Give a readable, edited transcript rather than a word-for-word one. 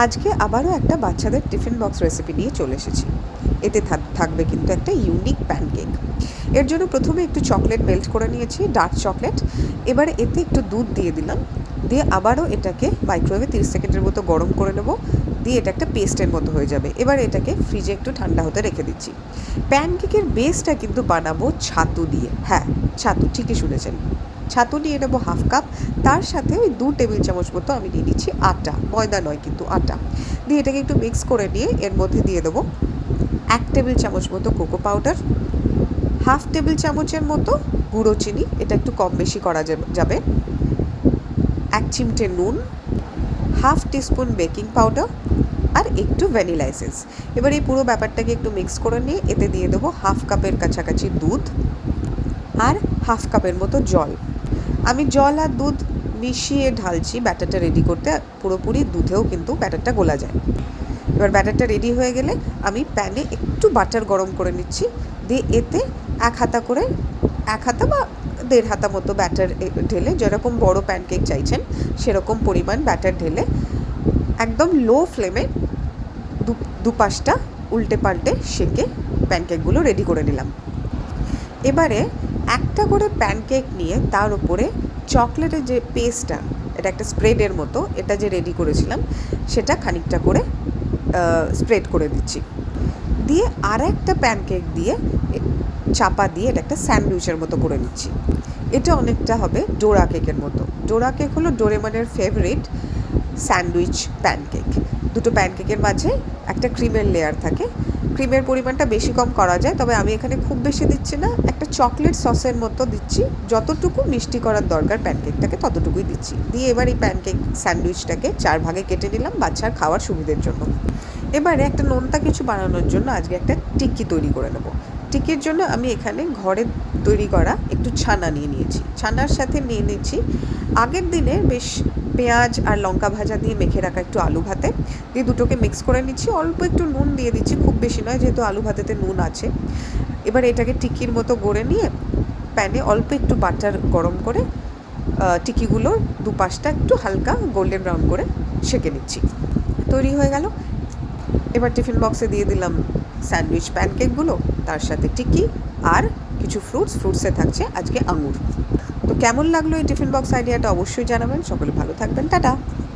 আজকে আবারও একটা বাচ্চাদের টিফিন বক্স রেসিপি নিয়ে চলে এসেছি। এতে থাকবে কিন্তু একটা ইউনিক প্যানকেক। এর জন্য প্রথমে একটু চকলেট মেল্ট করে নিয়েছি, ডার্ক চকলেট। এবারে এতে একটু দুধ দিয়ে দিলাম, দিয়ে আবারও এটাকে মাইক্রোওয়েভে 30 সেকেন্ডের মতো গরম করে নেব। দিয়ে এটা একটা পেস্টের মতো হয়ে যাবে। এবার এটাকে ফ্রিজে একটু ঠান্ডা হতে রেখে দিচ্ছি। প্যানকেকের বেসটা কিন্তু বানাবো ছাতু দিয়ে। হ্যাঁ, ছাতু, ঠিকই শুনেছেন। ছাতু নিয়ে নেবো হাফ কাপ। তার সাথে ওই 2 টেবিল চামচ মতো আমি নিয়ে নিচ্ছি আটা, ময়দা নয় কিন্তু আটা। দিয়ে এটাকে একটু মিক্স করে নিয়ে এর মধ্যে দিয়ে দেবো 1 টেবিল চামচ মতো কোকো পাউডার, হাফ টেবিল চামচের মতো গুঁড়ো চিনি, এটা একটু কম বেশি করা যাবে, 1 চিমটে নুন, হাফ টিস্পুন বেকিং পাউডার আর একটু ভ্যানিলা এসেন্স। এবার এই পুরো ব্যাপারটাকে একটু মিক্স করে নিয়ে এতে দিয়ে দেবো হাফ কাপের কাছাকাছি দুধ আর হাফ কাপের মতো জল। আমি জল আর দুধ মিশিয়ে ঢালছি ব্যাটারটা রেডি করতে। পুরোপুরি দুধেও কিন্তু ব্যাটারটা গোলা যায়। এবার ব্যাটারটা রেডি হয়ে গেলে আমি প্যানে একটু বাটার গরম করে নিচ্ছি। দিয়ে এতে 1 হাতা বা 1.5 হাতা মতো ব্যাটার ঢেলে, যেরকম বড় প্যানকেক চাইছেন সেরকম পরিমাণ ব্যাটার ঢেলে একদম লো ফ্লেমে দুপাশটা উল্টে পাল্টে সেঁকে প্যানকেকগুলো রেডি করে নিলাম। এবারে একটা করে প্যানকেক নিয়ে তার উপরে চকলেটের যে পেস্টটা, এটা একটা স্প্রেডের মতো, এটা যে রেডি করেছিলাম সেটা খানিকটা করে স্প্রেড করে দিচ্ছি। দিয়ে আর একটা প্যানকেক দিয়ে চাপা দিয়ে এটা একটা স্যান্ডউইচের মতো করে নিচ্ছি। এটা অনেকটা হবে ডোরা কেকের মতো। ডোরা কেক হলো ডোরেমনের ফেভারিট স্যান্ডউইচ প্যানকেক। দুটো প্যানকেকের মাঝে একটা ক্রিমের লেয়ার থাকে। ক্রিমের পরিমাণটা বেশি কম করা যায়, তবে আমি এখানে খুব বেশি দিচ্ছি না, একটা চকলেট সসের মতো দিচ্ছি। যতটুকু মিষ্টি করার দরকার প্যানকেকটাকে ততটুকুই দিচ্ছি। দিয়ে এবার এই প্যানকেক স্যান্ডউইচটাকে 4 ভাগে কেটে নিলাম বাচ্চার খাওয়ার সুবিধের জন্য। এবারে একটা নোনতা কিছু বানানোর জন্য আজকে একটা টিক্কি তৈরি করে নেব। টিক্কির জন্য আমি এখানে ঘরে তৈরি করা একটু ছানা নিয়ে নিয়েছি। ছানার সাথে নিয়ে নিচ্ছি আগের দিনে বেশ পেঁয়াজ আর লঙ্কা ভাজা দিয়ে মেখে রাখা একটু আলু ভাতে। দিয়ে দুটোকে মিক্স করে নিচ্ছি, অল্প একটু নুন দিয়ে দিচ্ছি, খুব বেশি নয় যেহেতু আলু ভাতেতে নুন আছে। এবার এটাকে টিক্কির মতো গড়ে নিয়ে প্যানে অল্প একটু বাটার গরম করে টিক্কিগুলোর দুপাশটা একটু হালকা গোল্ডেন ব্রাউন করে সেঁকে নিচ্ছি। তৈরি হয়ে গেল। এবার টিফিন বক্সে দিয়ে দিলাম স্যান্ডউইচ প্যানকেকগুলো, তার সাথে টিক্কি আর কিছু ফ্রুটসে থাকছে আজকে আঙুর। তো কেমন লাগলো এই টিফিন বক্স আইডিয়াটা অবশ্যই জানাবেন। সকলে ভালো থাকবেন, টাটা।